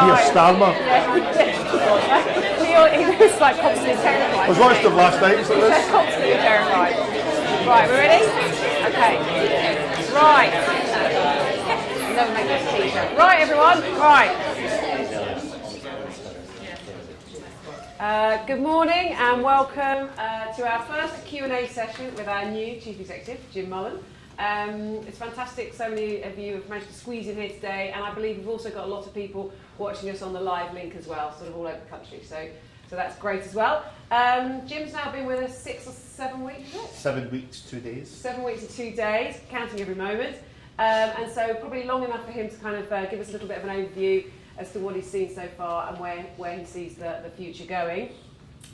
Keir Starmer. He's like constantly terrified. I was watched them last night. So He's constantly terrified. Right, we're ready? Okay. Right. Never make this t-shirt. Right, everyone. Right. Good morning and welcome to our first Q&A session with our new Chief Executive, Jim Mullen. It's fantastic, so many of you have managed to squeeze in here today, and I believe we've also got a lot of people watching us on the live link as well, sort of all over the country, so that's great as well. Jim's now been with us 6 or 7 weeks, is it? 7 weeks, 2 days. 7 weeks and 2 days, counting every moment, and so probably long enough for him to kind of give us a little bit of an overview as to what he's seen so far and where he sees the future going.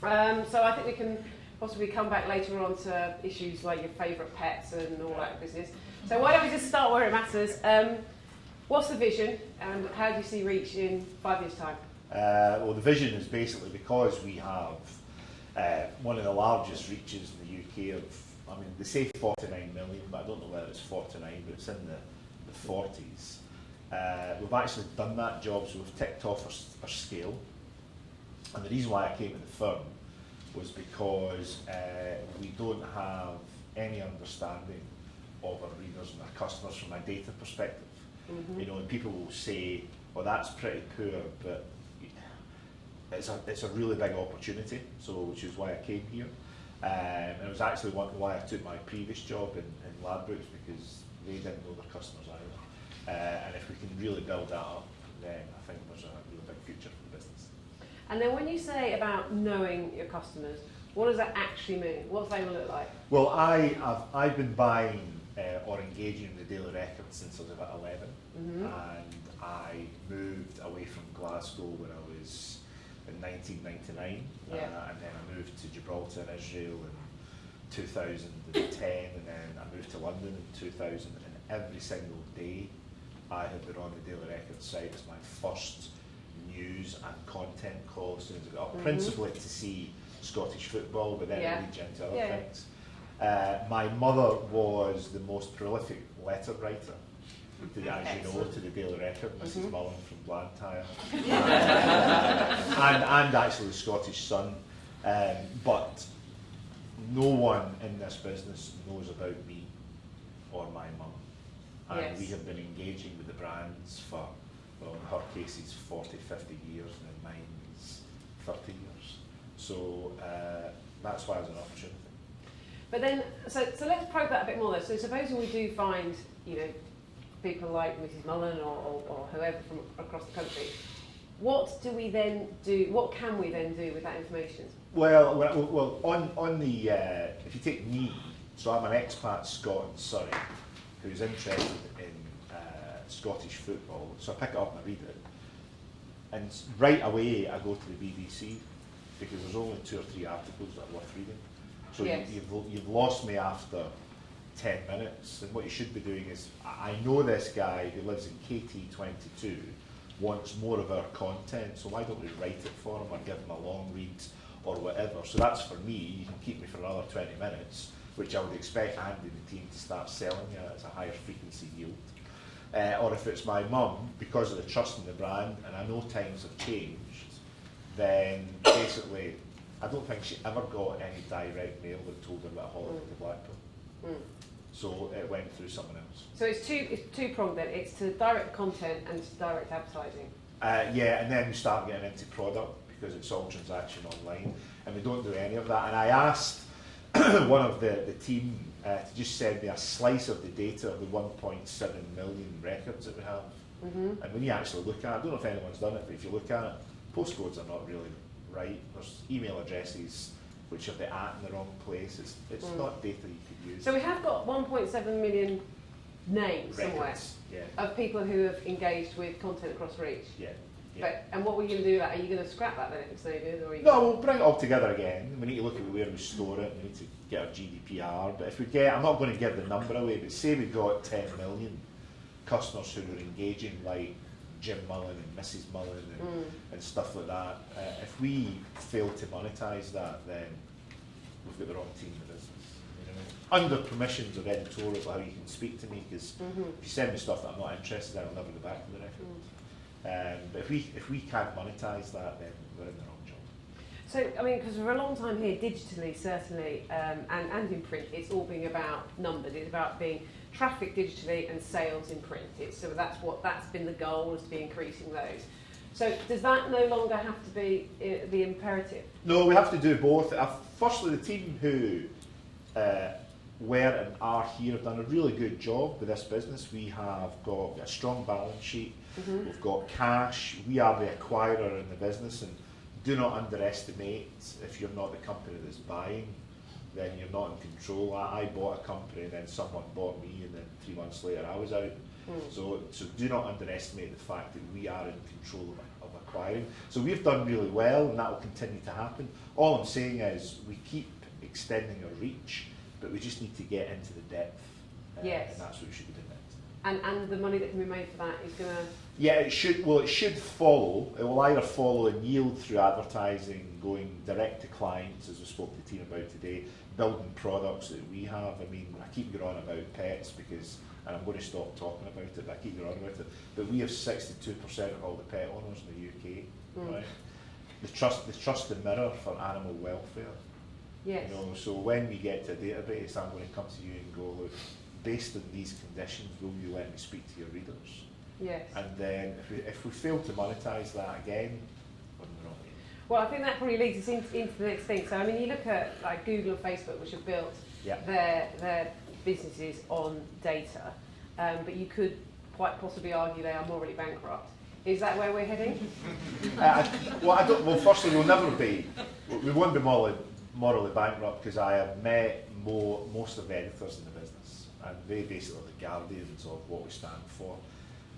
So I think we can possibly come back later on to issues like your favourite pets and all that business. So why don't we just start where it matters. What's the vision and how do you see Reach in 5 years' time? Well, the vision is basically because we have one of the largest reaches in the UK of, I mean, they say 49 million, but I don't know whether it's 49, but it's in the 40s. We've actually done that job, so we've ticked off our scale. And the reason why I came to the firm was because we don't have any understanding of our readers and our customers from a data perspective. Mm-hmm. You know, and people will say, well, that's pretty poor, but it's a really big opportunity, so which is why I came here. And it was actually why I took my previous job in Ladbrokes, because they didn't know their customers either. And if we can really build that up, then I think there's a really big future for the business. And then when you say about knowing your customers, what does that actually mean? What does they look like? Well, I've been buying or engaging in the Daily Record since I was about 11, mm-hmm. and I moved away from Glasgow when I was in 1999, yeah. And then I moved to Gibraltar in Israel in 2010, and then I moved to London in 2000, and every single day I have been on the Daily Record site as my first news and content call as soon as I got up, mm-hmm. principally to see Scottish football, but then lead into other things. My mother was the most prolific letter writer, as you know, to the Daily Record, Mrs. Mm-hmm. Mullen from Blantyre, and actually the Scottish Sun. But no one in this business knows about me or my mum. And we have been engaging with the brands for, well, in her case, it's 40, 50 years, and in mine is 30 years. So that's why there's an opportunity. But then, so let's probe that a bit more though. So supposing we do find, you know, people like Mrs. Mullen or whoever from across the country, what do we then do? What can we then do with that information? Well, on the if you take me, so I'm an expat Scot in Surrey who's interested in Scottish football, so I pick it up and I read it, and right away I go to the BBC because there's only 2 or 3 articles that are worth reading. So you've lost me after 10 minutes, and what you should be doing is, I know this guy who lives in KT22 wants more of our content, so why don't we write it for him or give him a long read or whatever. So that's for me. You can keep me for another 20 minutes, which I would expect Andy and the team to start selling as a higher frequency yield. Or if it's my mum, because of the trust in the brand, and I know times have changed, then basically I don't think she ever got any direct mail that told her about a holiday to Blackpool. Mm. So it went through someone else. So it's two-pronged then. It's to direct content and to direct advertising. Yeah, and then we start getting into product because it's all transaction online, and we don't do any of that. And I asked one of the team to just send me a slice of the data of the 1.7 million records that we have. Mm-hmm. And when you actually look at it, I don't know if anyone's done it, but if you look at it, postcodes are not really right. There's email addresses which have the @ in the wrong place. It's not data you could use. So we have got 1.7 million names somewhere of people who have engaged with content across Reach. Yeah. But, and what were you going to do with that? Are you going to scrap that then if it's no good? Or no, we'll bring it all together again. We need to look at where we store it. We need to get our GDPR. But if we get, I'm not going to give the number away, but say we got 10 million customers who are engaging, like Jim Mullen and Mrs. Mullen and stuff like that. If we fail to monetize that, then we've got the wrong team in the business. You know, under permissions of editorial, how you can speak to me, because if you send me stuff that I'm not interested in, I'll never go back to the record. But if we can't monetize that, then we're in the wrong job. So, I mean, because for a long time here, digitally, certainly, and in print, it's all being about numbers. It's about being traffic digitally and sales in print. So that's been the goal, is to be increasing those. So does that no longer have to be the imperative? No, we have to do both. Firstly, the team who were and are here have done a really good job with this business. We have got a strong balance sheet. Mm-hmm. We've got cash. We are the acquirer in the business, and do not underestimate, if you're not the company that's buying, then you're not in control. I bought a company and then someone bought me, and then 3 months later I was out. So do not underestimate the fact that we are in control of acquiring. So we've done really well, and that will continue to happen. All I'm saying is we keep extending our reach, but we just need to get into the depth. Yes. And that's what we should be doing next. And the money that can be made for that is going to... Yeah, it should. Well, it should follow. It will either follow and yield through advertising, going direct to clients, as we spoke to the team about today, building products that we have. I mean, I keep going on about pets because, and I'm going to stop talking about it, but I keep going on about it. But we have 62% of all the pet owners in the UK, right? The trust and mirror for animal welfare. Yes. You know, so when we get to a database, I'm going to come to you and go, look, based on these conditions, will you let me speak to your readers? Yes. And then if we fail to monetize that again, we're in the wrong way. Well, I think that probably leads us into the next thing. So, I mean, you look at like Google and Facebook, which have built their businesses on data, but you could quite possibly argue they are morally bankrupt. Is that where we're heading? Well, firstly, we won't be morally bankrupt, because I have met most of the editors in the business, and they basically are the guardians of what we stand for.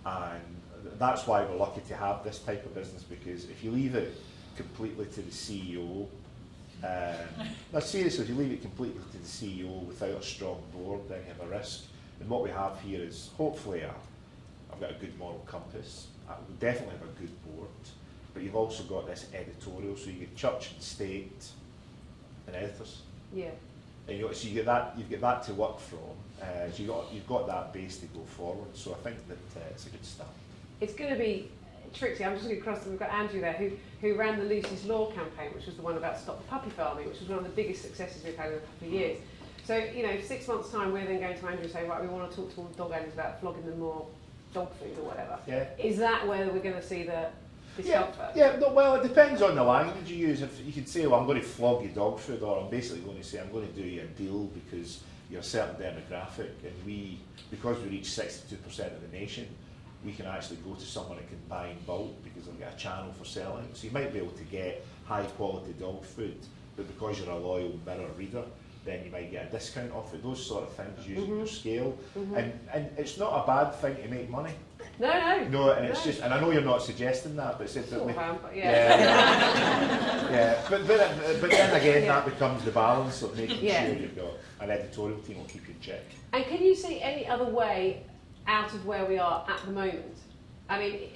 And that's why we're lucky to have this type of business, because if you leave it completely to the CEO, no, seriously, if you leave it completely to the CEO without a strong board, then you have a risk. And what we have here is, hopefully, I've got a good moral compass. We definitely have a good board, but you've also got this editorial, so you get church and state and editors. Yeah. And so you get that to work from. So you've got that base to go forward. So I think that it's a good start. It's going to be tricky. I'm just looking across, and we've got Andrew there, who ran the Lucy's Law campaign, which was the one about stop the puppy farming, which was one of the biggest successes we've had in a couple of years. So, 6 months' time, we're then going to Andrew and say, right, we want to talk to all the dog owners about flogging them more dog food or whatever. Yeah. Is that where we're going to see the discomfort? Yeah. No, well, it depends on the language you use. If you could say, well, I'm going to flog you dog food, or I'm basically going to say, I'm going to do you a deal because you're a certain demographic, and because we reach 62% of the nation, we can actually go to someone that can buy in bulk because they've got a channel for selling. So you might be able to get high quality dog food, but because you're a loyal Mirror reader, then you might get a discount off it. Those sort of things using your scale. And it's not a bad thing to make money. No, and it's just, and I know you're not suggesting that, but it's but but then again, that becomes the balance of making sure you've got an editorial team will keep you in check. And can you see any other way out of where we are at the moment? I mean,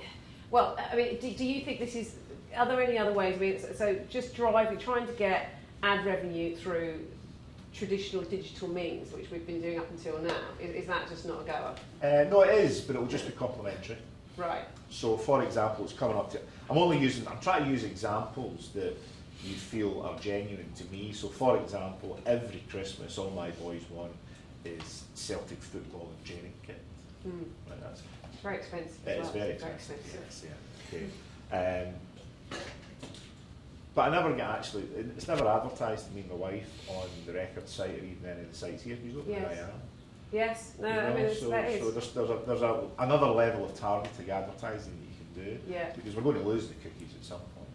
do you think this is? Are there any other ways? I mean, so just trying to get ad revenue through traditional digital means, which we've been doing up until now, is that just not a goer? No, it is, but it will just be complementary. Right. So, for example, it's coming up to. I'm trying to use examples that you feel are genuine to me. So, for example, every Christmas, all my boys want is Celtic football and training kit. Right, that's very expensive. It's very expensive. Yes, yeah. Okay. But I never it's never advertised to me and my wife on the record site or even any of the sites here, because you don't know who I am. Yes, no, I mean, so there's another level of targeting advertising that you can do. Yeah. Because we're going to lose the cookies at some point.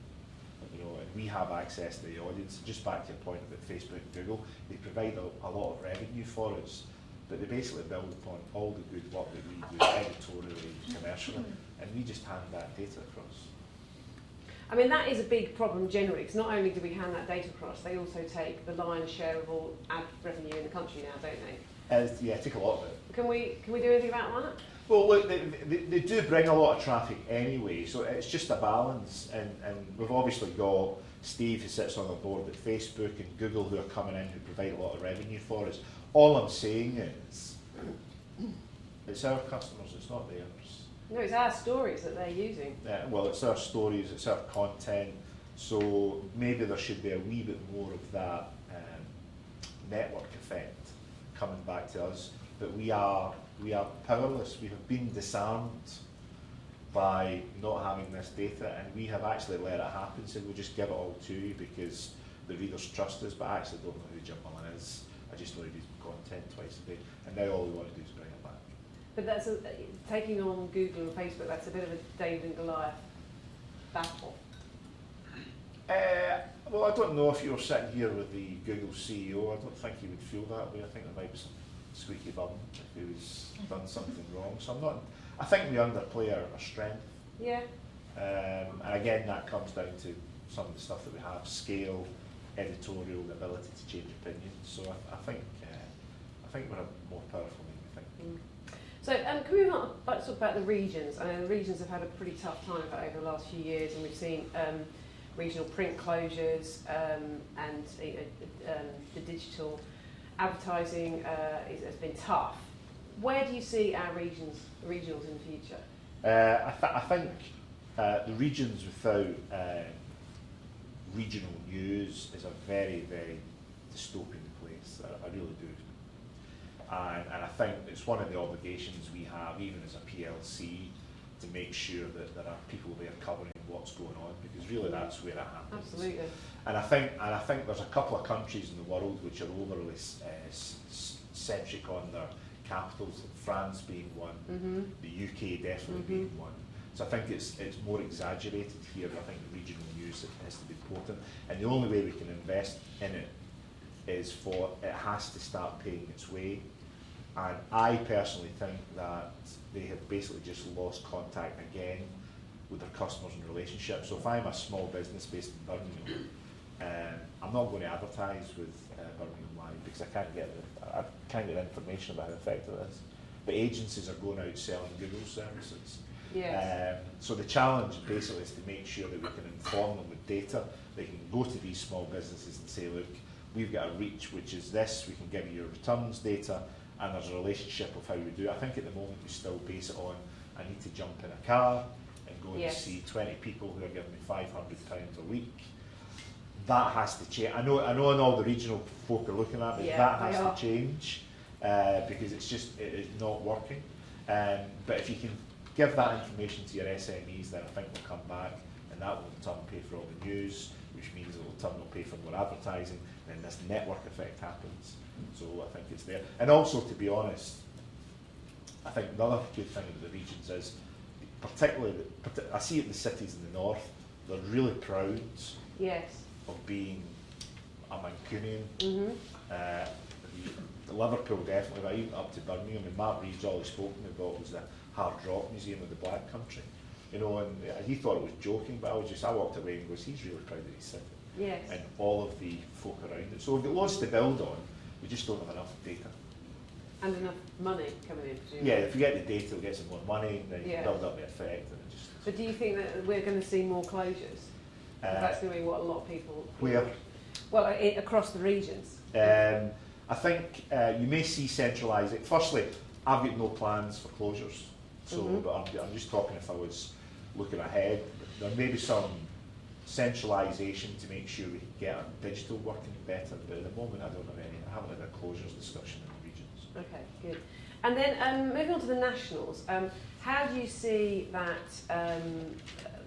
And we have access to the audience. Just back to your point about Facebook and Google, they provide a lot of revenue for us, but they basically build upon all the good work that we do editorially, commercially, and we just hand that data across. I mean, that is a big problem generally, because not only do we hand that data across, they also take the lion's share of all ad revenue in the country now, don't they? Yeah, take a lot of it. Can we do anything about that? Well, look, they do bring a lot of traffic anyway, so it's just a balance, and we've obviously got Steve, who sits on the board at Facebook, and Google, who are coming in, who provide a lot of revenue for us. All I'm saying is, it's our customers, it's not theirs. No, it's our stories that they're using. Well, it's our stories, it's our content, so maybe there should be a wee bit more of that network effect coming back to us. But we are powerless. We have been disarmed by not having this data, and we have actually let it happen. So we'll just give it all to you because the readers trust us. But I actually don't know who Jim Mullen is. I just know he reads content twice a day, and now all we want to do is bring it back. But that's taking on Google and Facebook. That's a bit of a David and Goliath battle. Well, I don't know if you were sitting here with the Google CEO. I don't think he would feel that way. I think there might be some squeaky bum if he was done something wrong. So I think we underplay our strength. Yeah. And again, that comes down to some of the stuff that we have: scale, editorial, the ability to change opinions. So I think we're more powerful than we think. So can we talk about the regions? I know the regions have had a pretty tough time of it over the last few years, and we've seen regional print closures and the digital advertising has been tough. Where do you see our regionals in the future? I think the regions without regional news is a very, very dystopian place. I really do. And I think it's one of the obligations we have, even as a PLC, to make sure that there are people there covering what's going on, because really that's where it happens. Absolutely. And I think there's a couple of countries in the world which are overly centric on their capitals, France being one, the UK definitely being one. So I think it's more exaggerated here. I think the regional news has to be important, and the only way we can invest in it is it has to start paying its way. And I personally think that they have basically just lost contact again with their customers and relationships. So if I'm a small business based in Birmingham, I'm not going to advertise with Birmingham Live because I can't get information about how effective it is. But agencies are going out selling Google services. Yes. So the challenge basically is to make sure that we can inform them with data. They can go to these small businesses and say, look, we've got a reach which is this, we can give you your returns data, and there's a relationship of how we do it. I think at the moment we still base it on, I need to jump in a car and go and see 20 people who are giving me £500 a week. That has to change. I know and all the regional folk are looking at me, that has to change because it is not working. But if you can give that information to your SMEs, then I think they'll come back, and that will in turn pay for all the news, which means it will in turn pay for more advertising, and this network effect happens. So I think it's there. And also, to be honest, I think another good thing about the regions is, particularly, I see it in the cities in the north, they're really proud of being a Mancunian. Liverpool definitely, but even up to Birmingham, and Mark Reed's always spoken about was the Hard Rock Museum of the Black Country. You know, and he thought it was joking, but I walked away and goes, he's really proud of his city. Yes. And all of the folk around it. So we've got lots to build on, we just don't have enough data. And enough money coming in, presumably. Yeah, if we get the data, we'll get some more money, then you can build up the effect. And it just. But do you think that we're going to see more closures? That's going to be what a lot of people. Where? Well, across the regions. I think you may see centralising. Firstly, I've got no plans for closures, so but I'm just talking if I was looking ahead. There may be some centralisation to make sure we can get our digital working better, but at the moment I don't have any. I haven't had a closures discussion in the regions. Okay, good. And then moving on to the nationals, how do you see that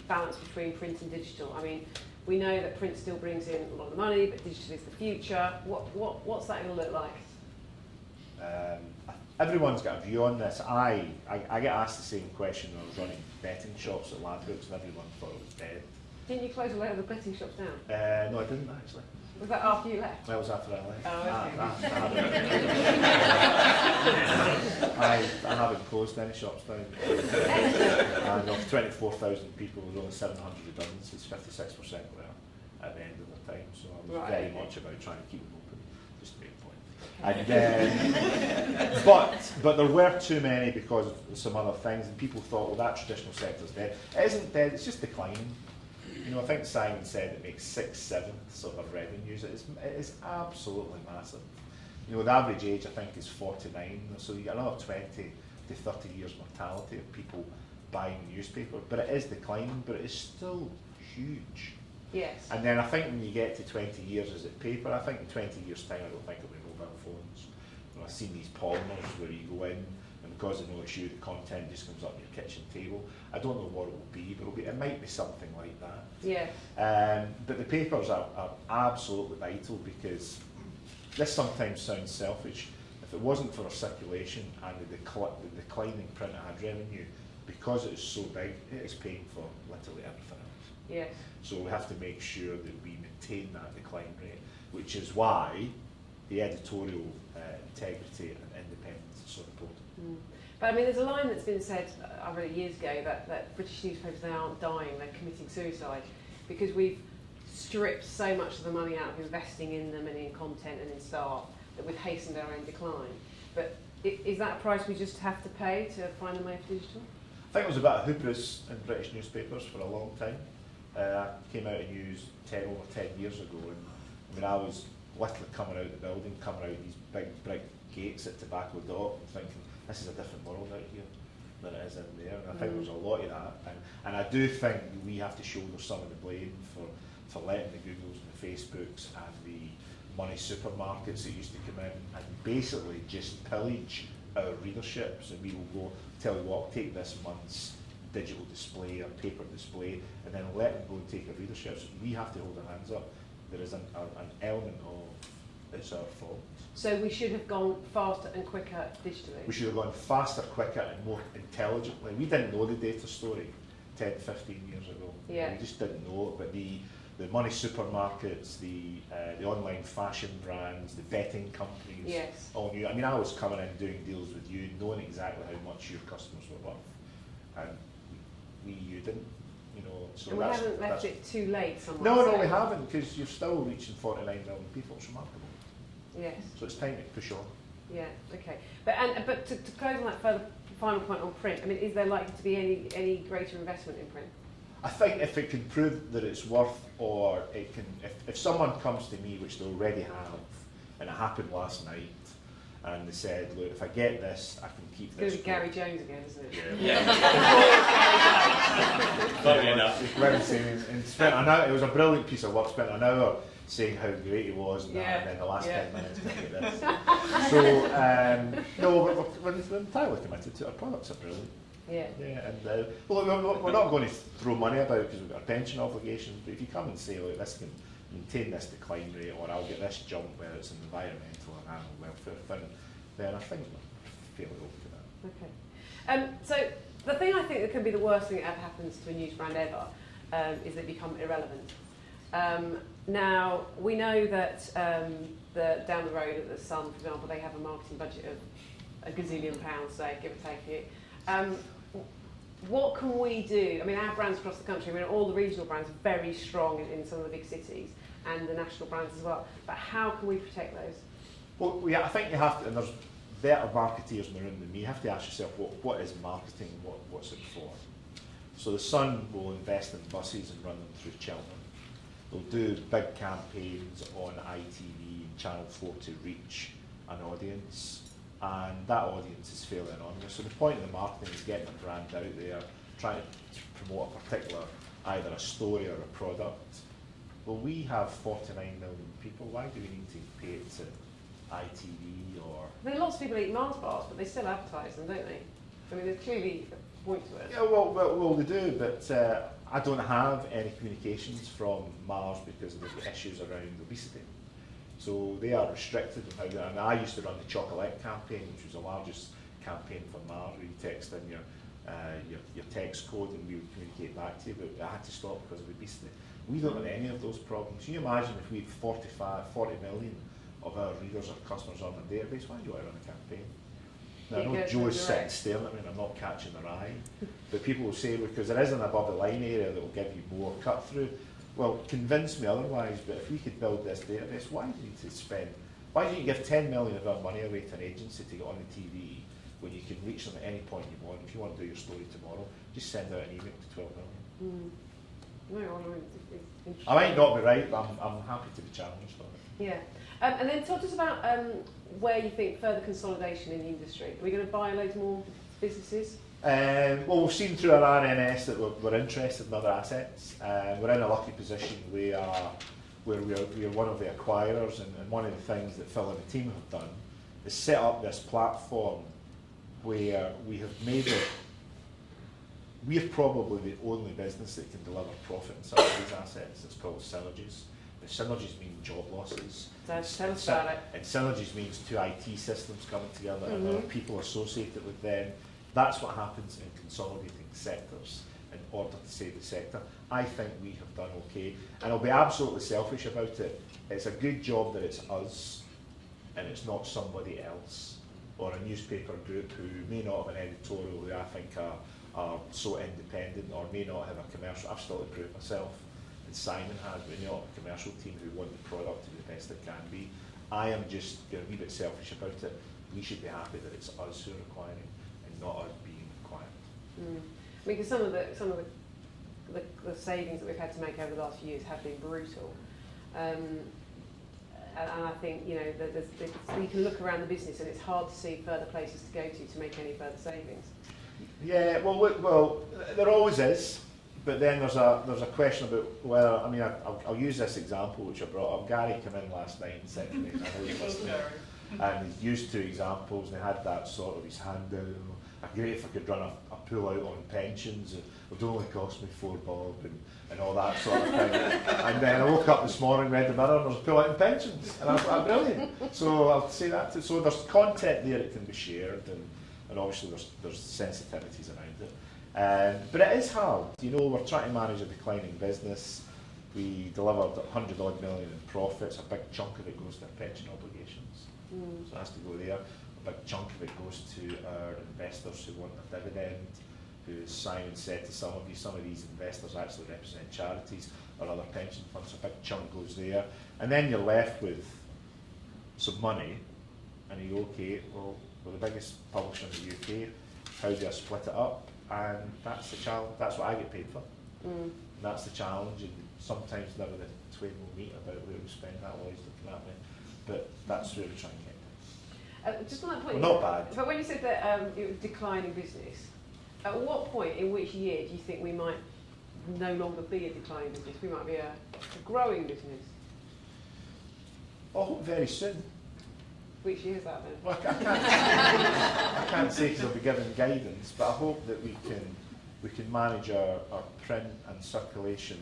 balance between print and digital? I mean, we know that print still brings in a lot of money, but digital is the future. What's that going to look like? Everyone's got a view on this. I get asked the same question when I was running betting shops at Ladbrokes, and everyone thought it was dead. Didn't you close a lot of the betting shops down? No, I didn't actually. Was that after you left? That was after I left. Oh, okay. I haven't closed any shops down. And of 24,000 people, there were only 700 redundancies, 56% were at the end of the time. So I was very much about trying to keep them open, just to make a point. And, but there were too many because of some other things, and people thought, well, that traditional sector's dead. It isn't dead, it's just declining. You know, I think Simon said it makes 6/7 of our revenues. It is absolutely massive. You know, the average age I think is 49, so you get another 20 to 30 years mortality of people buying newspaper, but it is declining, but it is still huge. Yes. And then I think when you get to 20 years, is it paper? I think in 20 years' time, I don't think it'll be mobile phones. I've seen these polymers where you go in, and because they know it's you, the content just comes up on your kitchen table. I don't know what it will be, but it might be something like that. Yeah. But the papers are absolutely vital, because this sometimes sounds selfish. If it wasn't for our circulation and the declining print ad revenue, because it is so big, it is paying for literally everything else. Yes. So we have to make sure that we maintain that decline rate, which is why the editorial integrity and independence is so important. Mm. But I mean, there's a line that's been said, I read it years ago, that British newspapers, they aren't dying, they're committing suicide, because we've stripped so much of the money out of investing in them and in content and in staff that we've hastened our own decline. But is that a price we just have to pay to find the way for digital? I think it was about a hubris in British newspapers for a long time. I came out of news over 10 years ago, and I mean, I was literally coming out the building, coming out these big brick gates at Tobacco Dock, and thinking, this is a different world out here than it is in there. And I think there's a lot of that, and I do think we have to shoulder some of the blame for letting the Googles and the Facebooks and the money supermarkets that used to come in and basically just pillage our readerships, and we will go, tell you what, take this month's digital display or paper display, and then let them go and take our readerships. We have to hold our hands up. There is an element of it's our fault. So we should have gone faster and quicker digitally? We should have gone faster, quicker and more intelligently. We didn't know the data story 10, 15 years ago. Yeah. We just didn't know it, but the money supermarkets, the online fashion brands, the betting companies, yes, all knew. I mean, I was coming in doing deals with you, knowing exactly how much your customers were worth, and you didn't, you know. So and we haven't left it too late somewhere. No, we haven't, because you're still reaching 49 million people. It's remarkable. Yes. So it's time to push on. Yeah. Okay. But to close on that final point on print, I mean, is there likely to be any greater investment in print? I think if it can prove that it's worth, or it can, if someone comes to me, which they already have, and it happened last night, and they said, look, if I get this, I can keep this. It's going to be Gary Jones again, isn't it? Yeah. Funny enough. Spent an hour, it was a brilliant piece of work, spent an hour saying how great he was, and, yeah. And then the last 10 minutes to get this. So, no, we're entirely committed to it. Our products are brilliant. Yeah. Yeah, and well, we're not going to throw money about because we've got our pension obligations, but if you come and say, look, this can maintain this decline rate, or I'll get this jump, whether it's an environmental or animal welfare thing, then I think we're fairly open to that. Okay. So the thing I think that can be the worst thing that ever happens to a news brand ever is they become irrelevant. Now, we know that down the road at the Sun, for example, they have a marketing budget of £1 gazillion, say, give or take it. What can we do? I mean, our brands across the country, I mean, all the regional brands are very strong in some of the big cities, and the national brands as well. But how can we protect those? Well, I think you have to, and there's better marketeers in the room than me. You have to ask yourself, what is marketing? What's it for? So the Sun will invest in buses and run them through Cheltenham. They'll do big campaigns on ITV and Channel 4 to reach an audience. And that audience is fairly anonymous. So the point of the marketing is getting the brand out there, trying to promote a particular, either a story or a product. Well, we have 49 million people. Why do we need to pay it to ITV or? I mean, lots of people eat Mars bars, but they still advertise them, don't they? I mean, there's clearly a point to it. Yeah, well, they do, but I don't have any communications from Mars because of the issues around obesity. So they are restricted in how they, and I used to run the Chocolate campaign, which was the largest campaign for Mars, where you text in your text code and we would communicate back to you, but I had to stop because of obesity. We don't have any of those problems. Can you imagine if we had 40 million of our readers or customers on the database? Why do I run a campaign? Now, I know Joe is sitting staring at me and I'm not catching their eye, but people will say, because there is an above the line area that will give you more cut through. Well, convince me otherwise, but if we could build this database, why do you need to spend, why don't you give 10 million of our money away to an agency to get on the TV when you can reach them at any point you want? If you want to do your story tomorrow, just send out an email to 12 million. No, I might not be right, but I'm happy to be challenged on it. Yeah. And then talk to us about where you think further consolidation in the industry. Are we going to buy loads more businesses? Well, we've seen through our RNS that we're interested in other assets. We're in a lucky position where we're one of the acquirers, and one of the things that Phil and the team have done is set up this platform where we're probably the only business that can deliver profit in some of these assets. It's called synergies. The synergies mean job losses. Tell us about it. And synergies means two IT systems coming together and there are people associated with them. That's what happens in consolidating sectors in order to save the sector. I think we have done okay, and I'll be absolutely selfish about it. It's a good job that it's us and it's not somebody else or a newspaper group who may not have an editorial who I think are so independent or may not have a commercial. I've still to prove myself, and Simon has, but not a commercial team who want the product to be the best it can be. I am just a wee bit selfish about it. We should be happy that it's us who are acquiring and not us being acquired. I mean, because some of the savings that we've had to make over the last few years have been brutal. And I think, you know, we can look around the business and it's hard to see further places to go to make any further savings. Yeah, well, there always is, but then there's a question about whether, I mean, I'll use this example which I brought up. Gary came in last night and said to me, I know he's listening, and he's used two examples, and he had that sort of his hand down. Great if I could run a pull out on pensions, it would only cost me £4 bob and all that sort of thing. And then I woke up this morning, read the Mirror, and there was a pull out in pensions, and I thought, brilliant. So I'll say that too. So there's content there that can be shared, and obviously there's sensitivities around it. But it is hard. You know, we're trying to manage a declining business. We delivered 100 odd million in profits. A big chunk of it goes to our pension obligations, so it has to go there. A big chunk of it goes to our investors who want a dividend, who, as Simon said to some of these investors actually represent charities or other pension funds. So a big chunk goes there, and then you're left with some money, and you go, okay, well, we're the biggest publisher in the UK. How do I split it up? And that's the challenge. That's what I get paid for. And that's the challenge. And sometimes never the twain will meet about where we spend that. Always looking at me, but that's where we try and get. Just on that point, well, not bad. But when you said that it was declining business, at what point in which year do you think we might no longer be a declining business? We might be a growing business. I hope very soon. Which year is that then? Well, I can't say because I'll be giving guidance, but I hope that we can manage our print and circulation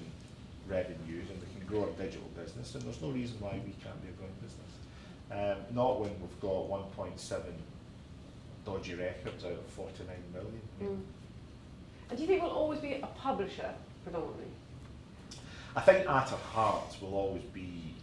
revenues, and we can grow our digital business, and there's no reason why we can't be a growing business. Not when we've got 1.7 dodgy records out of 49 million. And do you think we'll always be a publisher predominantly? I think at our heart will always be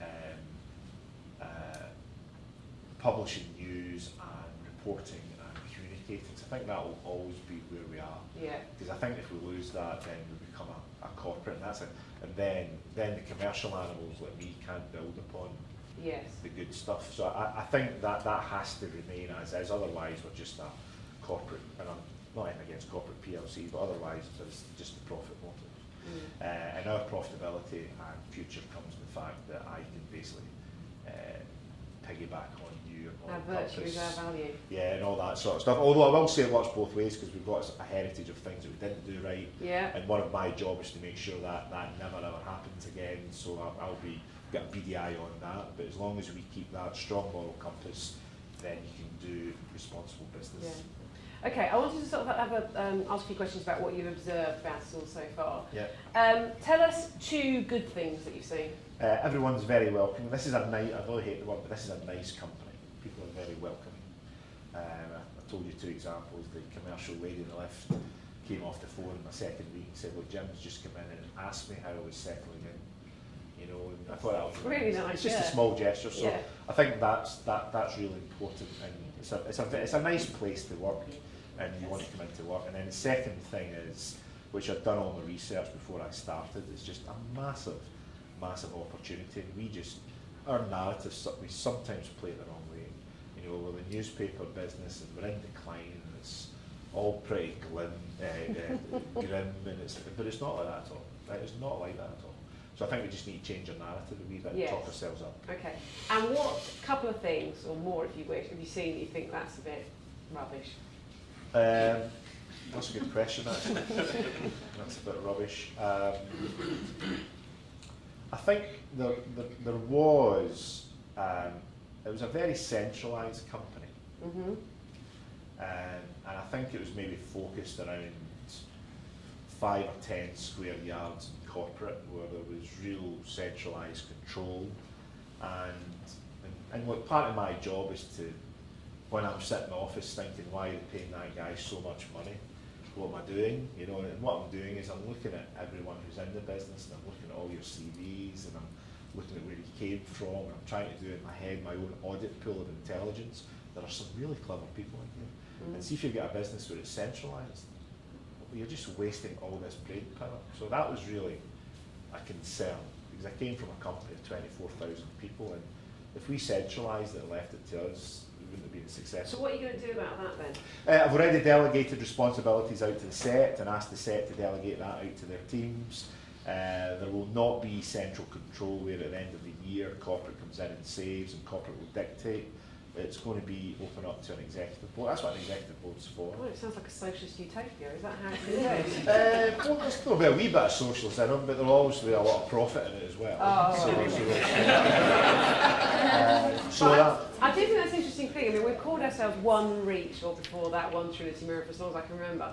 publishing news and reporting and communicating. So I think that will always be where we are. Yeah. Because I think if we lose that, then we become a corporate, and that's it. And then the commercial animals like me can't build upon the good stuff. So I think that has to remain as is. Otherwise, we're just a corporate, and I'm not even against corporate PLC, but otherwise it's just the profit motive. And our profitability and future comes from the fact that I can basically piggyback on you. Our virtue is our value. Yeah, and all that sort of stuff. Although I will say it works both ways, because we've got a heritage of things that we didn't do right. Yeah. And one of my jobs is to make sure that never ever happens again. So I'll be got a beady eye on that. But as long as we keep that strong moral compass, then you can do responsible business. Yeah. Okay, I wanted to sort of have ask you questions about what you've observed about us all so far. Yeah. Tell us 2 good things that you've seen. Everyone's very welcoming. This is a nice, I really hate the word, but this is a nice company. People are very welcoming. I told you 2 examples. The commercial lady in the lift came off the phone my second week and said, well, Jim's just come in and asked me how I was settling in. You know, and I thought that was really nice. It's just a small gesture. So I think that's really important, and it's a nice place to work, and you want to come into work. And then the second thing is, which I'd done all my research before I started, is just a massive opportunity. And our narrative, we sometimes play it the wrong way. You know, we're the newspaper business and we're in decline, and it's all pretty grim, and but it's not like that at all. Right? It's not like that at all. So I think we just need to change our narrative a wee bit and talk ourselves up. Okay. And what couple of things, or more if you wish, have you seen that you think that's a bit rubbish? That's a good question, actually. That's a bit rubbish. I think there was, it was a very centralised company. Mm-hmm. And I think it was maybe focused around 5 or 10 square yards in corporate, where there was real centralised control. And what part of my job is to, when I'm sitting in the office thinking, why are they paying that guy so much money? What am I doing? You know, and what I'm doing is I'm looking at everyone who's in the business, and I'm looking at all your CVs, and I'm looking at where you came from, and I'm trying to do in my head my own audit pool of intelligence. There are some really clever people in here. And see if you've got a business where it's centralised, you're just wasting all this brain power. So that was really a concern, because I came from a company of 24,000 people, and if we centralised it and left it to us, we wouldn't have been successful. So what are you going to do about that then? I've already delegated responsibilities out to the set and asked the set to delegate that out to their teams. There will not be central control where at the end of the year corporate comes in and saves and corporate will dictate. It's going to be open up to an executive board. That's what an executive board's for. Well, it sounds like a socialist utopia. Is that how it's going to go? Well, there's still be a wee bit of socialism in them, but there'll always be a lot of profit in it as well. Oh, I do think that's an interesting thing. I mean, we've called ourselves One Reach, or before that, One Trinity Mirror, for as long as I can remember.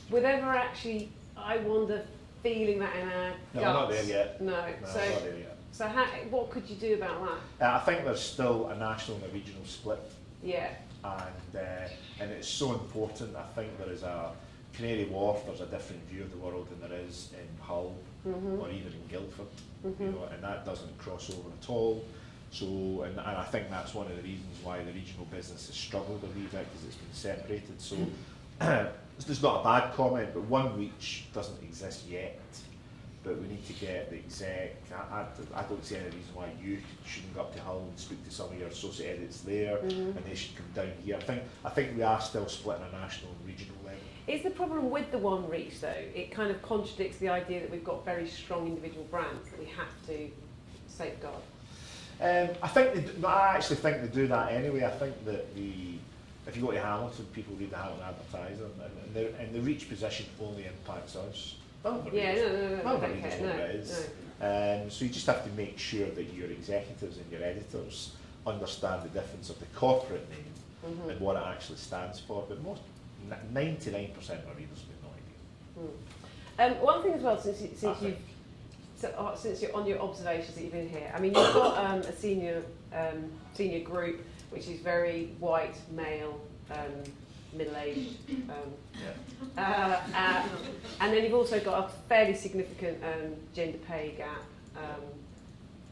With ever actually, I wonder, feeling that in our guts. No, we're not there yet. No, we're not there yet. So what could you do about that? I think there's still a national and a regional split. Yeah. And it's so important. I think there is a Canary Wharf. There's a different view of the world than there is in Hull or even in Guildford. You know, and that doesn't cross over at all. So, and I think that's one of the reasons why the regional business has struggled a wee bit, because it's been separated. So, this is not a bad comment, but One Reach doesn't exist yet. But we need to get the exec. I don't see any reason why you shouldn't go up to Hull and speak to some of your associate edits there, and they should come down here. I think we are still split on a national and regional level. Is the problem with the One Reach though? It kind of contradicts the idea that we've got very strong individual brands that we have to safeguard. I actually think they do that anyway. I think that if you go to Hamilton, people read the Hamilton Advertiser, and the Reach position only impacts us. No, what it is. So you just have to make sure that your executives and your editors understand the difference of the corporate name and what it actually stands for. But 99% of our readers have no idea. One thing as well, since you're on your observations that you've been here, I mean, you've got a senior group which is very white, male, middle-aged, and then you've also got a fairly significant gender pay gap.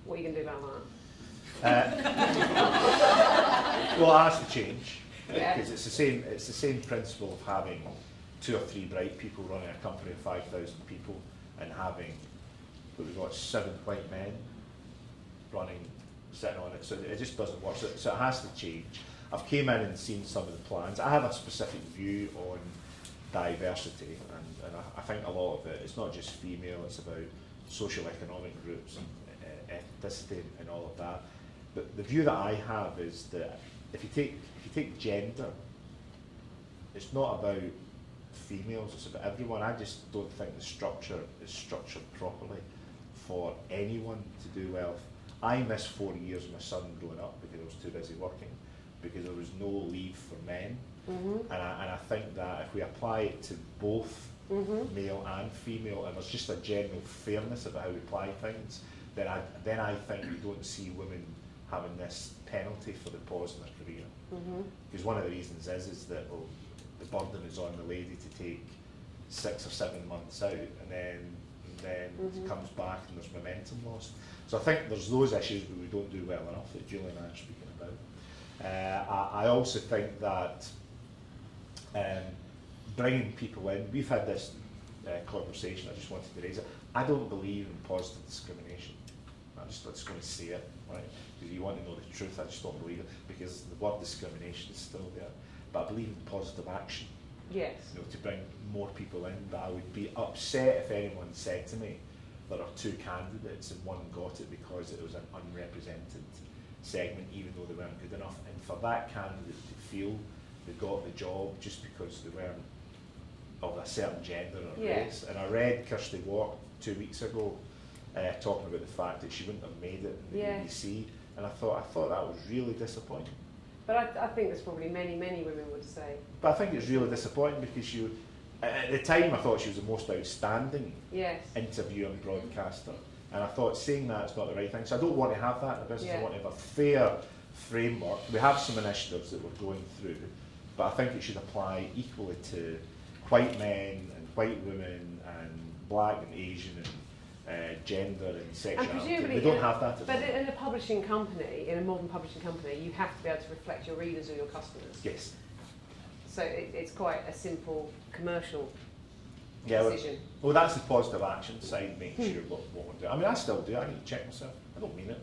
What are you going to do about that? Well, it has to change, because it's the same principle of having 2 or 3 bright people running a company of 5,000 people and having, what we've got, 7 white men sitting on it. So it just doesn't work. So it has to change. I've came in and seen some of the plans. I have a specific view on diversity, and I think a lot of it, it's not just female, it's about social economic groups and ethnicity and all of that. But the view that I have is that if you take gender, it's not about females, it's about everyone. I just don't think the structure is structured properly for anyone to do well. I missed 4 years of my son growing up because I was too busy working, because there was no leave for men. And I think that if we apply it to both male and female, and there's just a general fairness about how we apply things, then I think we don't see women having this penalty for the pause in their career. Because one of the reasons is that the burden is on the lady to take 6 or 7 months out, and then it comes back and there's momentum lost. So I think there's those issues that we don't do well enough that Julie and I are speaking about. I also think that bringing people in, we've had this conversation, I just wanted to raise it. I don't believe in positive discrimination. I'm just going to say it, right? Because you want to know the truth, I just don't believe it, because the word discrimination is still there. But I believe in positive action. Yes. You know, to bring more people in, but I would be upset if anyone said to me there are 2 candidates and one got it because it was an unrepresented segment, even though they weren't good enough. And for that candidate to feel they got the job just because they weren't of a certain gender or Yeah. race. And I read Kirsty Walk 2 weeks ago talking about the fact that she wouldn't have made it in the Yeah. BBC, and I thought that was really disappointing. But I think there's probably many women would say. But I think it's really disappointing because at the time I thought she was the most outstanding Yes. interviewer and broadcaster, and I thought saying that's not the right thing. So I don't want to have that in the business. Yeah. I want to have a fair framework. We have some initiatives that we're going through, but I think it should apply equally to white men and white women and black and Asian and gender and sexuality. And presumably, we don't have that at the but moment. in a publishing company, in a modern publishing company, you have to be able to reflect your readers or your customers. Yes. So it's quite a simple commercial Yeah, decision. well, that's the positive action side, making sure what we're doing. I mean, I still do. I need to check myself. I don't mean it.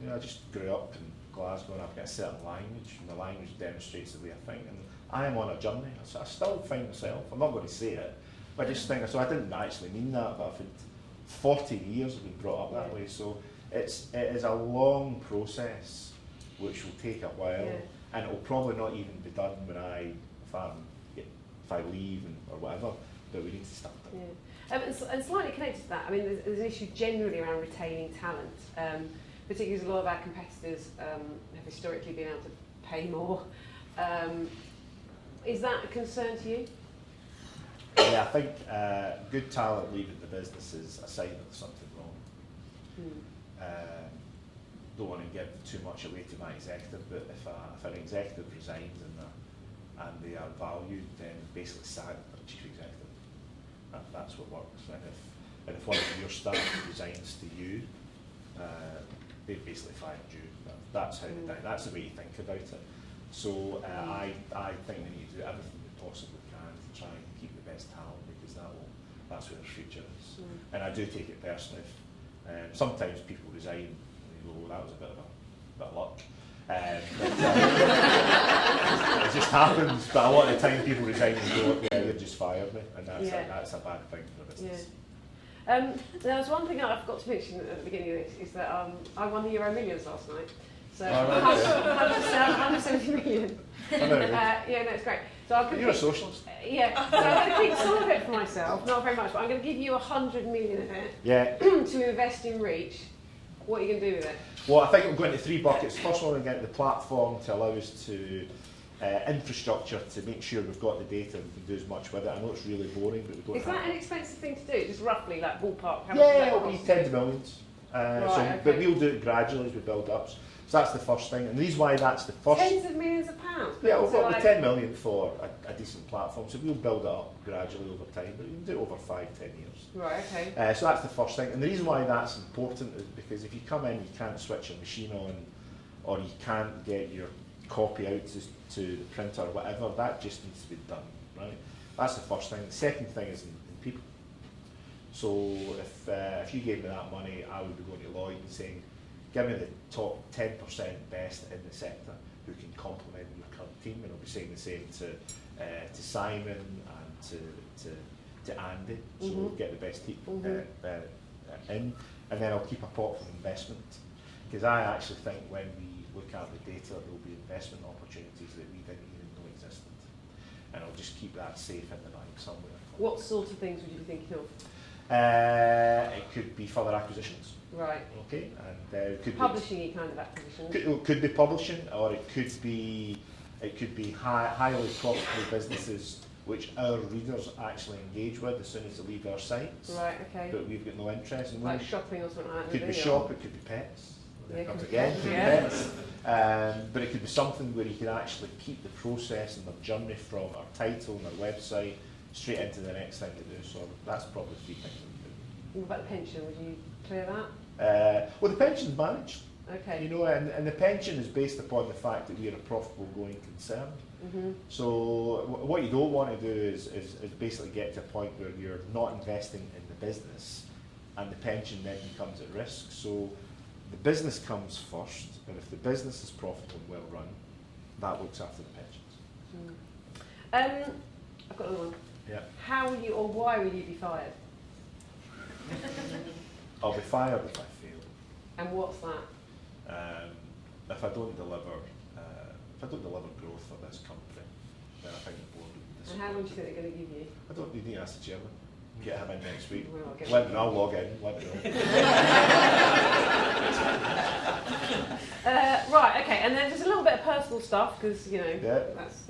You know, I just grew up in Glasgow and I've got a certain language, and the language demonstrates the way I think. And I am on a journey. So I still find myself. I'm not going to say it, but I just think. So I didn't actually mean that, but I've had 40 years I've been brought up that way. So it is a long process, which will take a while. Yeah. And it will probably not even be done when if I leave or whatever, but we need to start it. Yeah. And slightly connected to that, I mean, there's an issue generally around retaining talent, particularly as a lot of our competitors have historically been able to pay more. Is that a concern to you? Yeah, I think good talent leaving the business is a sign of something wrong. Don't want to give too much away to my executive, but if an executive resigns and they are valued, then basically sacked by chief executive. That's what works. And if one of your staff resigns to you, they've basically fired you. That's how that's the way you think about it. So I think we need to do everything we possibly can to try and keep the best talent, because that's where the future is. And I do take it personally. Sometimes people resign. Well, that was a bit of luck. It just happens, but a lot of the time people resign and go, yeah, they just fired me, and that's a bad thing for business. Yeah. There was one thing I forgot to mention at the beginning of this, is that I won the Euro Millions last night. So 170 million. I know. Yeah, no, it's great. So I'm You're a socialist. Yeah, so I'm going to keep some of it for myself, not very much, but I'm going to give you 100 million of it to invest in Reach. What are you going to do with it? Well, I think we'll go into 3 buckets. First one, we're going to get the platform to allow us to infrastructure to make sure we've got the data and we can do as much with it. I know it's really boring, but we don't Is have that an expensive thing to do? Just roughly, like ballpark? How much Yeah, does that it'll be cost? tens of millions. Okay. But we'll do it gradually as we build up. So that's the first thing. And the reason why that's the first... Tens of millions of pounds? Yeah, we've So got like, 10 million for a decent platform, so we'll build it up gradually over time, but we can do it over 5-10 years. Right, okay. So that's the first thing. And the reason why that's important is because if you come in, you can't switch your machine on, or you can't get your copy out to the printer or whatever, that just needs to be done, right? That's the first thing. The second thing is in people. So if you gave me that money, I would be going to Lloyd and saying, give me the top 10% best in the sector who can complement your current team, and I'll be saying the same to Simon and to Andy. So we'll get the best people in, and then I'll keep a pot for investment, because I actually think when we look at the data, there will be investment opportunities that we didn't even know existed, and I'll just keep that safe in the bank somewhere. What sort of things would you be thinking of? It could be further acquisitions. Right. Okay, and it could Publishing-y kind of acquisitions? could be publishing, or it could be highly profitable businesses which our readers actually engage with as soon as they leave our sites. Right, okay. But we've got no interest in. Like shopping or something like that? It could be shop, it could be pets. Yeah, Comes could be again, pets, could be yeah. pets. But it could be something where you can actually keep the process and the journey from our title and our website straight into the next thing to do. So that's probably 3 things we What about the pension? Would you clear that? do. Well, the pension's managed. Okay. You know, and the pension is based upon the fact that we are a profitable going concern. So what you don't want to do is basically get to a point where you're not investing in the business and the pension then becomes at risk. So the business comes first, and if the business is profitable and well run, that looks after the pensions. I've got another one. Yeah. How will you, or why will you be fired? I'll be fired if I fail. And what's that? If I don't deliver growth for this company, then I think the board would be So And how long do you think they're going to give you? I don't need to ask the chairman. Get him in next week. Well, I'll get Let me know, I'll log in, let me know. Right, okay, and then just a little bit of personal stuff, because, you know, that's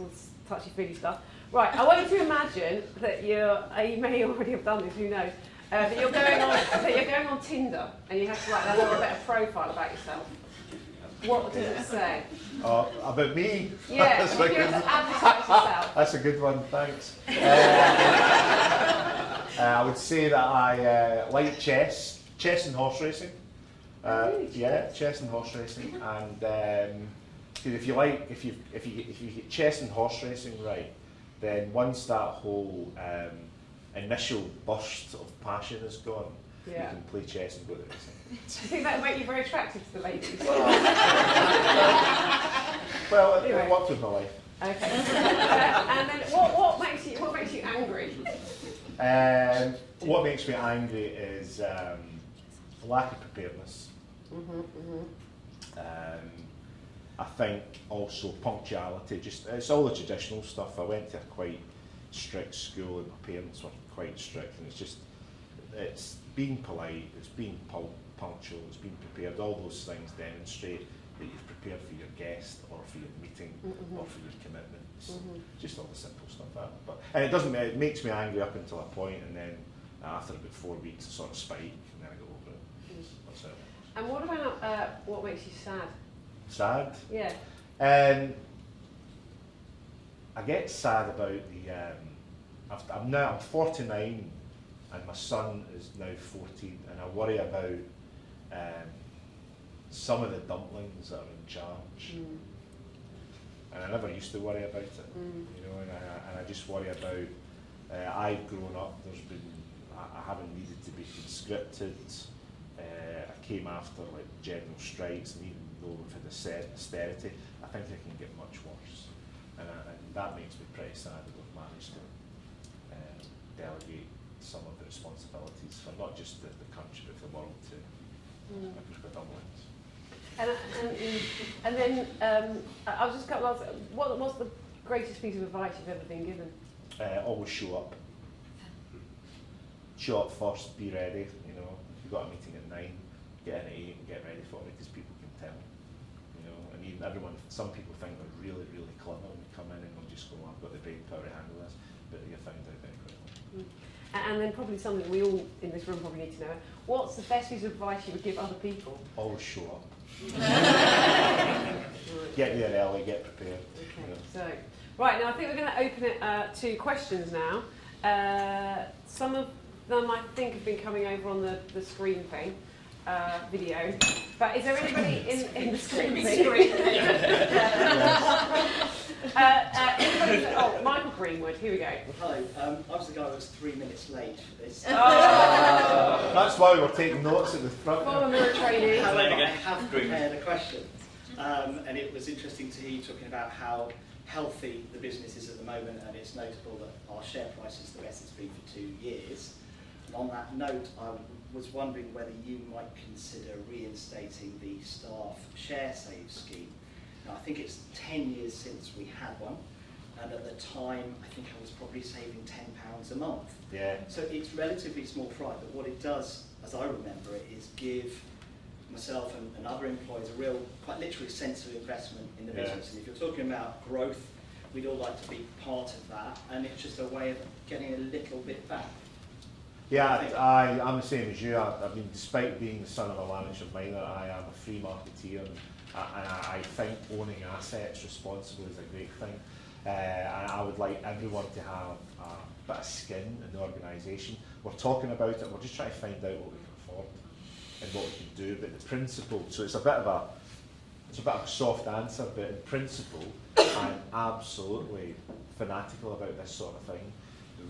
touchy-feely stuff. Right, I want you to imagine that you may already have done this, who knows, that you're going on Tinder, and you have to write a little bit of profile about yourself. What does it say? About me? Yeah, if you were to advertise yourself. That's a good one, thanks. I would say that I like chess and horse racing. Really? Yeah, chess and horse racing, and if you get chess and horse racing right, then once that whole initial burst of passion is gone, you can play chess and go to racing. Do you think that would make you very attractive to the ladies? Well, Anyway. it worked with my life. Okay. And then what makes you angry? What makes me angry is lack of preparedness. I think also punctuality. It's all the traditional stuff. I went to a quite strict school, and my parents were quite strict, and it's being polite, it's being punctual, it's being prepared. All those things demonstrate that you've prepared for your guest or for your meeting or for your commitments. Just all the simple stuff. And it makes me angry up until a point, and then after about 4 weeks I sort of spike, and then I go over it. That's it. And what about what makes you sad? Sad? Yeah. I get sad about I'm 49 and my son is now 14, and I worry about some of the dumplings that are in charge. And I never used to worry about it, you know, and I just worry about, I've grown up, I haven't needed to be conscripted. I came after like general strikes, and even though we've had austerity, I think it can get much worse. And that makes me pretty sad that we've managed to delegate some of the responsibilities for not just the country but for the world to Microscope dumplings. And then I was just going to ask, what's the greatest piece of advice you've ever been given? Always show up. Show up first, be ready, you know. If you've got a meeting at 9, get in at 8 and get ready for it, because people can tell. You know, and even some people think they're really, really clever when they come in and they'll just go, I've got the brain power to handle this, but you find out very quickly. And then probably something we all in this room probably need to know, what's the best piece of advice you would give other people? Always show up. Get there early, get prepared. Okay, You know. so, right, now I think we're going to open it to questions now. Some of them I think have been coming over on the screen thing, video. But is there anybody in the screen thing? Michael Greenwood, here we go. Hi, I was the guy who was 3 minutes late for this. That's why we're taking notes at the front. Former military trainee. However, I have prepared a question. And it was interesting to hear you talking about how healthy the business is at the moment, and it's notable that our share price is the best it's been for 2 years. And on that note, I was wondering whether you might consider reinstating the staff share save scheme. Now, I think it's 10 years since we had one, and at the time I think I was probably saving £10 a month. Yeah. So it's relatively small fry, but what it does, as I remember it, is give myself and other employees a real, quite literally, sense of investment in the business. And if you're talking about growth, we'd all like to be part of that, and it's just a way of getting a little bit back. Yeah, I'm the same as you. I mean, despite being the son of a Lancashire miner, I am a free marketeer, and I think owning assets responsibly is a great thing. And I would like everyone to have a bit of skin in the organisation. We're talking about it, we're just trying to find out what we can afford and what we can do, but the principle, so it's a bit of a soft answer, but in principle, I'm absolutely fanatical about this sort of thing.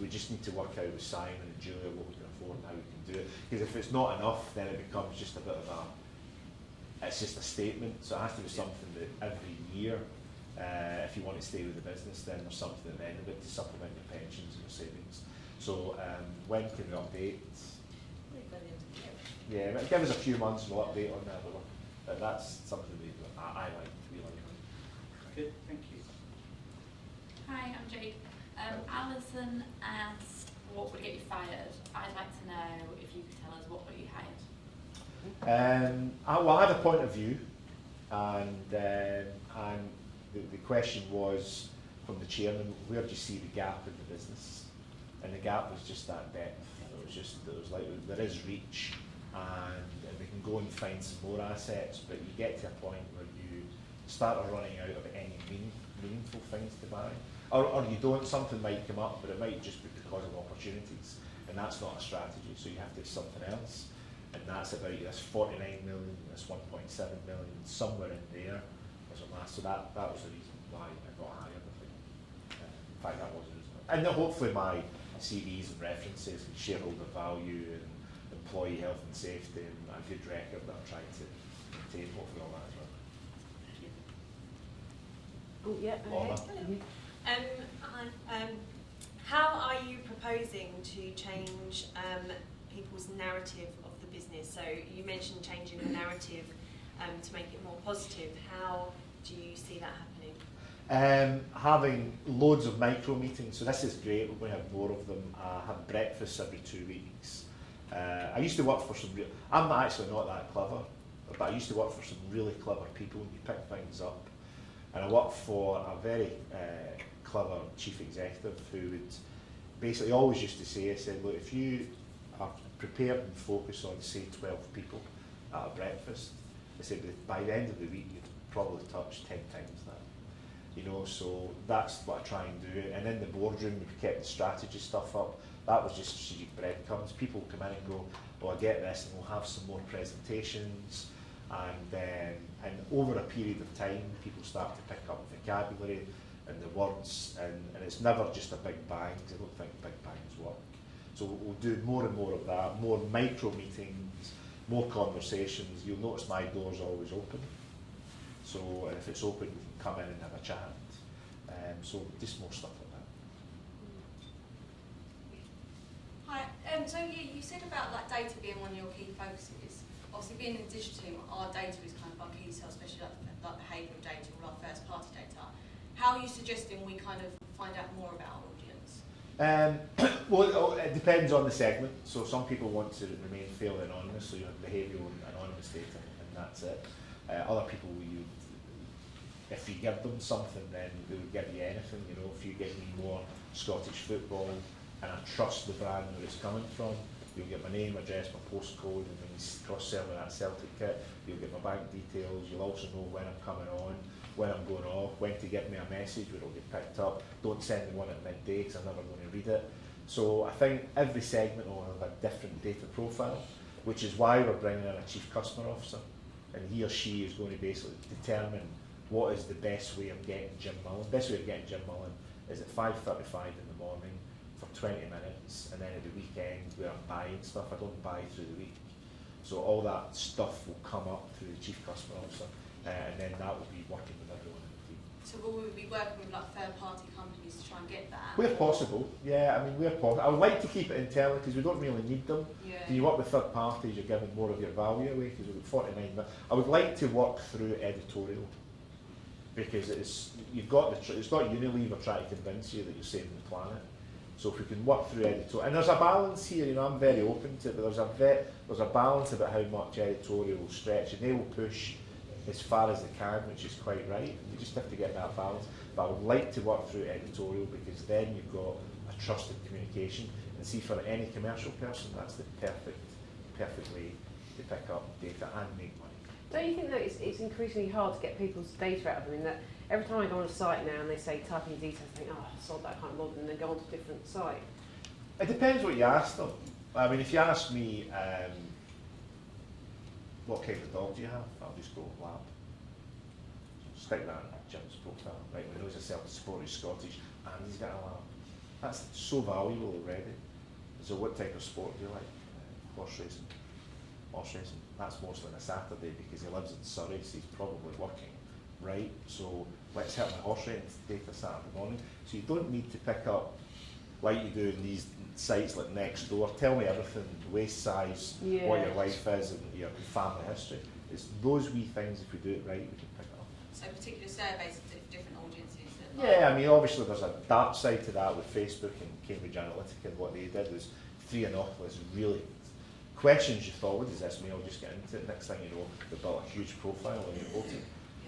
We just need to work out with Simon and Julia what we can afford and how we can do it. Because if it's not enough, then it becomes just a bit of it's just a statement. So it has to be something that every year, if you want to stay with the business, then there's something at the end of it to supplement your pensions and your savings. So when can we update? Yeah, give us a few months and we'll update on that. But that's something I like, to be like. Good, thank you. Hi, I'm Jade. Alison asked what would get you fired. I'd like to know if you could tell us what got you hired. I had a point of view, and the question was from the chairman, where do you see the gap in the business? And the gap was just that depth. It was like there is reach, and we can go and find some more assets, but you get to a point where you start running out of any meaningful things to buy. Or you don't, something might come up, but it might just be because of opportunities, and that's not a strategy, so you have to do something else, and that's about this 49 million, this 1.7 million, somewhere in there, so that was the reason why I got hired, I think. In fact, that was the reason. And then hopefully my CVs and references and shareholder value and employee health and safety and a good record that I'm trying to maintain, hopefully all that as well. Oh, yeah, okay. How are you proposing to change people's narrative of the business? So you mentioned changing the narrative to make it more positive. How do you see that happening? Having loads of micro meetings, so this is great, we're going to have more of them. Have breakfasts every 2 weeks. I used to work for some I'm actually not that clever, but I used to work for some really clever people, and you pick things up. And I worked for a very clever chief executive who would basically always used to say, I said, look, if you are prepared and focus on, say, 12 people at a breakfast, I said, by the end of the week, you'd probably touch 10 times that. You know, so that's what I try and do. And in the boardroom, we kept the strategy stuff up. That was just strategic breadcrumbs. People come in and go, oh, I get this, and we'll have some more presentations. And over a period of time, people start to pick up vocabulary and the words, and it's never just a big bang, because I don't think big bangs work. So we'll do more and more of that, more micro meetings, more conversations. You'll notice my door's always open. So if it's open, we can come in and have a chat. So just more stuff like that. Hi, so you said about like data being one of your key focuses. Obviously being in the digital team, our data is kind of our key sell, especially like behavioural data or our first party data. How are you suggesting we kind of find out more about our audience? Well, it depends on the segment. So some people want to remain fairly anonymous, so you have behavioural and anonymous data, and that's it. Other people, if you give them something, then they would give you anything. You know, if you give me more Scottish football and I trust the brand where it's coming from, you'll get my name, address, my postcode, and when you cross-sell with that Celtic kit, you'll get my bank details. You'll also know when I'm coming on, when I'm going off, when to give me a message where it'll get picked up. Don't send me one at midday because I'm never going to read it. So I think every segment will have a different data profile, which is why we're bringing in a chief customer officer, and he or she is going to basically determine what is the best way of getting Jim Mullen. Best way of getting Jim Mullen is at 5:35 in the morning for 20 minutes, and then at the weekend where I'm buying stuff, I don't buy through the week. So all that stuff will come up through the chief customer officer, and then that will be working with everyone in the team. So will we be working with like third party companies to try and get that? Where possible, yeah, I mean, where possible. I would like to keep it internal because we don't really need them. Yeah. When you work with third parties, you're giving more of your value away because we've got 49 minutes. I would like to work through editorial because it's not Unilever trying to convince you that you're saving the planet. So if we can work through editorial, and there's a balance here, you know, I'm very open to it, but there's a balance about how much editorial will stretch, and they will push as far as they can, which is quite right. You just have to get that balance. But I would like to work through editorial because then you've got a trusted communication, and see, for any commercial person, that's the perfect way to pick up data and make money. Don't you think that it's increasingly hard to get people's data out of them? In that every time I go on a site now and they say type in details, I think, oh, I sold that, I can't log them, and then go on to a different site. It depends what you ask them. I mean, if you ask me, what kind of dog do you have? I'll just go lab. Stick that in Jim's profile. Right, we know he's a self-supported Scottish and he's got a lab. That's so valuable already. So what type of sport do you like? Horse racing. Horse racing. That's mostly on a Saturday because he lives in Surrey, so he's probably working. Right, so let's help my horse racing data Saturday morning. So you don't need to pick up, like you do in these sites like Nextdoor, tell me everything, waist size, what your wife is, and your family history. It's those wee things, if we do it right, we can pick it up. So particular surveys of different audiences Yeah, I mean, obviously there's a dark side to that with Facebook and Cambridge Analytica, and what they did was 3 was really questions you thought, what does this mean? I'll just get into it. Next thing you know, they built a huge profile on your voting.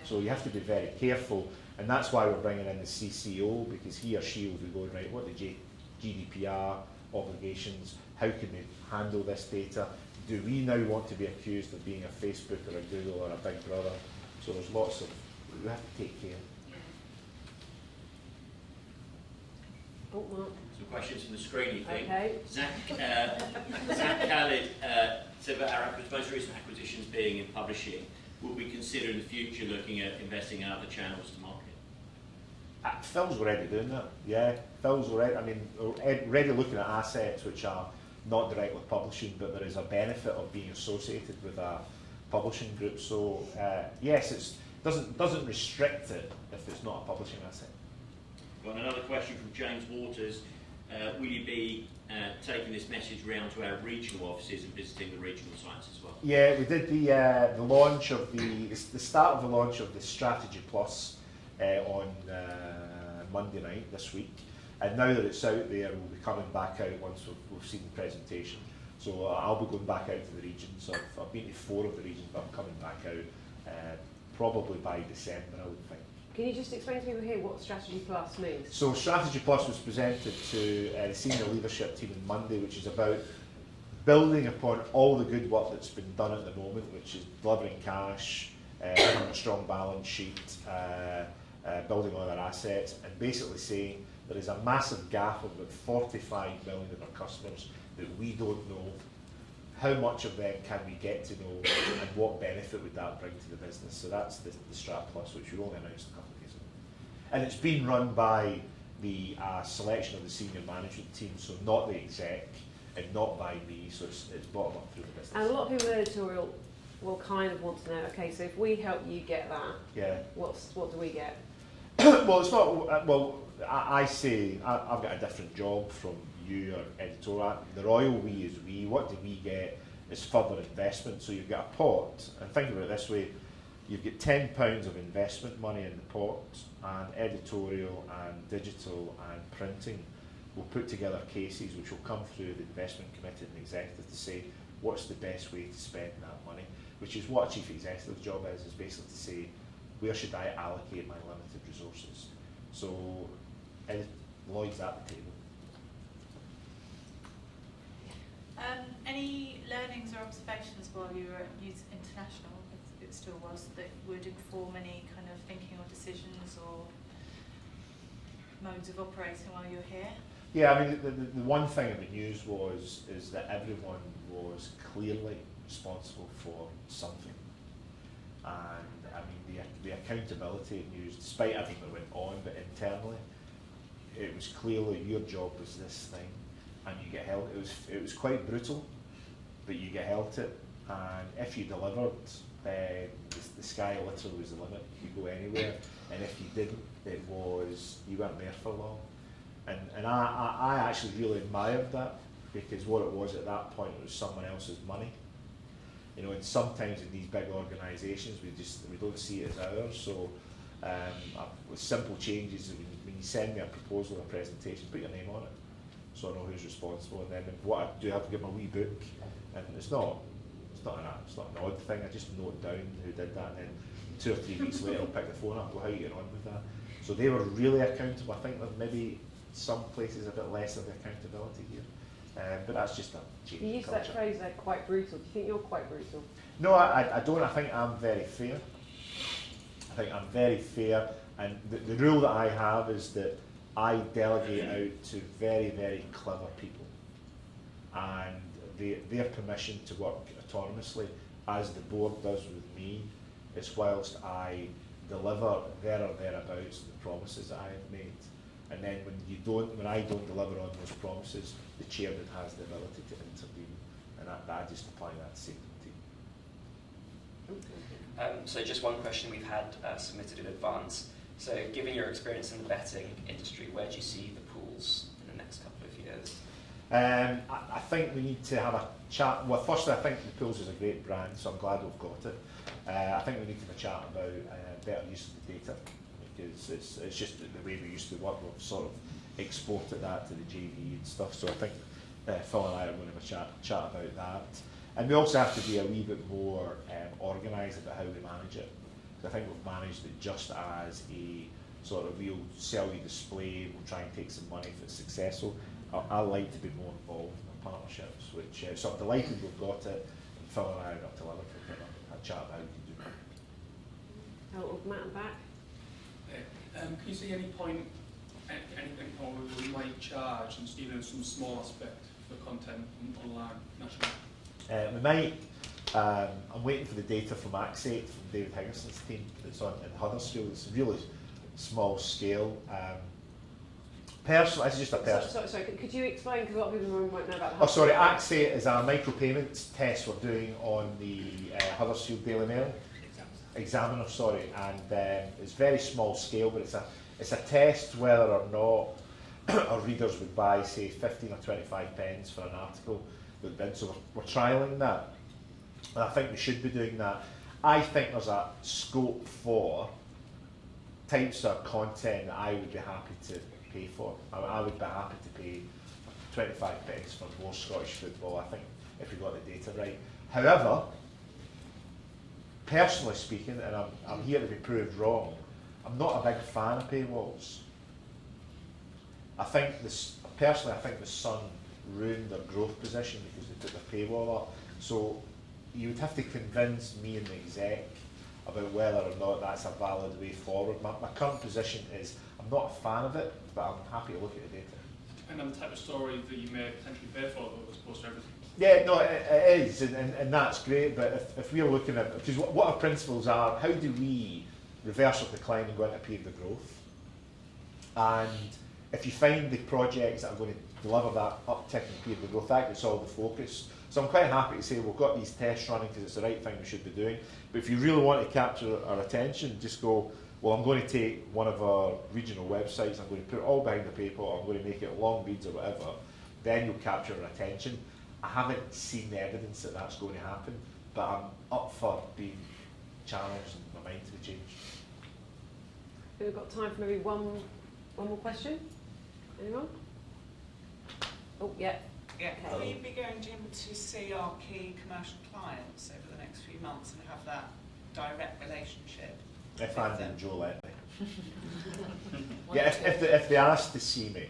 So you have to be very careful, and that's why we're bringing in the CCO, because he or she will be going, right, what are the GDPR obligations? How can we handle this data? Do we now want to be accused of being a Facebook or a Google or a Big Brother? So there's lots of, we have to take care. Oh, Mark. Some questions from the screening thing. Okay. Zach Khalid said about our most recent acquisitions being in publishing. Will we consider in the future looking at investing in other channels to market? Phil's already doing that, yeah. Phil's already, I mean, already looking at assets which are not directly publishing, but there is a benefit of being associated with a publishing group. So yes, it doesn't restrict it if it's not a publishing asset. Got another question from James Waters. Will you be taking this message round to our regional offices and visiting the regional sites as well? Yeah, we did the launch of the start of the launch of the Strategy Plus on Monday night this week, and now that it's out there, we'll be coming back out once we've seen the presentation. So I'll be going back out to the regions. I've been to 4 of the regions, but I'm coming back out probably by December, I would think. Can you just explain to people here what Strategy Plus means? So Strategy Plus was presented to the senior leadership team on Monday, which is about building upon all the good work that's been done at the moment, which is delivering cash, having a strong balance sheet, building on our assets, and basically saying there is a massive gap of about 45 million of our customers that we don't know. How much of them can we get to know, and what benefit would that bring to the business? So that's the Strat Plus, which we only announced a couple of days ago. And it's been run by the selection of the senior management team, so not the exec and not by me, so it's bottom up through the business. And a lot of people in editorial will kind of want to know, okay, so if we help you get that, yeah. what do we get? Well, it's not, well, I say I've got a different job from you or editorial. The royal we is we. What do we get is further investment. So you've got a pot, and think about it this way, you've got £10 of investment money in the pot, and editorial and digital and printing will put together cases which will come through the investment committee and the executive to say what's the best way to spend that money, which is what a chief executive's job is basically to say where should I allocate my limited resources. So Lloyd's at the table. Any learnings or observations while you were at News International, if it still was, that would inform any kind of thinking or decisions or modes of operating while you were here? Yeah, I mean, the one thing about News is that everyone was clearly responsible for something. And I mean, the accountability at News, despite everything that went on, but internally, it was clearly your job was this thing, and you get held. It was quite brutal, but you get held to it. And if you delivered, then the sky literally was the limit. You could go anywhere, and if you didn't, it was you weren't there for long. And I actually really admired that, because what it was at that point was someone else's money. You know, and sometimes in these big organisations we don't see it as ours. So with simple changes, when you send me a proposal or a presentation, put your name on it, so I know who's responsible. And then what I do, I have to give my wee book, and it's not an odd thing. I just note down who did that, and then 2 or 3 weeks later I'll pick the phone up. Well, how are you getting on with that? So they were really accountable. I think there's maybe some places a bit less of the accountability here. But that's just a change. You in used culture. that phrase there, quite brutal. Do you think you're quite brutal? No, I don't. I think I'm very fair. I think I'm very fair, and the rule that I have is that I delegate out to very, very clever people, and their permission to work autonomously, as the board does with me, is whilst I deliver there or thereabouts the promises that I have made. And then when I don't deliver on those promises, the chairman has the ability to intervene, and I just apply that same team. So just one question we've had submitted in advance. So given your experience in the betting industry, where do you see the pools in the next couple of years? I think we need to have a chat. Well, firstly, I think the pools is a great brand, so I'm glad we've got it. I think we need to have a chat about better use of the data, because it's just the way we used to work. We've sort of exported that to the JV and stuff. So I think Phil and I are going to have a chat about that. And we also have to be a wee bit more organised about how we manage it. Because I think we've managed it just as a sort of we'll sell you display, we'll try and take some money if it's successful. I like to be more involved in the partnerships, which so I'm delighted we've got it. And Phil and I are up to Liverpool to have a chat about how we can do that. Oh, Matt and back. Can you see any point, anything where we might charge, and even in some small aspect, for content online nationally? We might. I'm waiting for the data from Axate, from David Higginson's team that's on in Huddersfield. It's really small scale. Personally, it's just a personal. Sorry, could you explain, because a lot of people in the room won't know about the Axate is a micropayments test we're doing on the Huddersfield Daily Mail. Examiner, and it's very small scale, but it's a test whether or not our readers would buy, say, 15 or 25 pence for an article that bid. So we're trialling that, and I think we should be doing that. I think there's a scope for types of content that I would be happy to pay for. I would be happy to pay 25 pence for more Scottish football, I think, if we got the data right. However, personally speaking, and I'm here to be proved wrong, I'm not a big fan of paywalls. I think personally, I think the Sun ruined their growth position because they put the paywall up. So you would have to convince me and the exec about whether or not that's a valid way forward. My current position is I'm not a fan of it, but I'm happy to look at the data. Depending on the type of story that you may potentially pay for, though, as opposed to everything. Yeah, no, it is, and that's great, but if we're looking at, because what our principles are, how do we reverse our decline and go into a period of growth? And if you find the projects that are going to deliver that uptick in period of growth, that's all the focus. So I'm quite happy to say we've got these tests running because it's the right thing we should be doing. But if you really want to capture our attention, just go, well, I'm going to take one of our regional websites, I'm going to put it all behind the paper, I'm going to make it long reads or whatever, then you'll capture our attention. I haven't seen the evidence that that's going to happen, but I'm up for being challenged and my mind to be changed. We've got time for maybe one more question. Anyone? Oh, yeah. Yeah, will you be going, Jim, to see our key commercial clients over the next few months and have that direct relationship? If Andy and Joe let me. Yeah, if they ask to see me,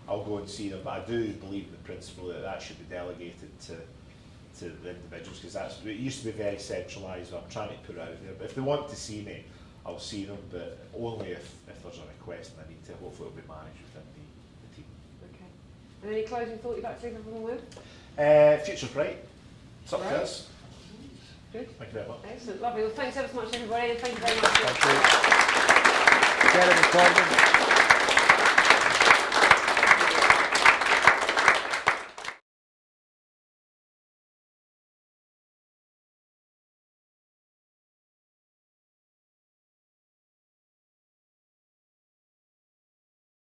I'll go and see them, but I do believe in the principle that that should be delegated to the individuals, because it used to be very centralised. I'm trying to put it out there, but if they want to see me, I'll see them, but only if there's a request and I need to. Hopefully it'll be managed within the team. Okay. And any closing thought you'd like to leave everyone with? Future's bright. It's up to us. Good. Thank you very much. Excellent, lovely. Well, thanks ever so much, everybody, and thank you very much. Thank you.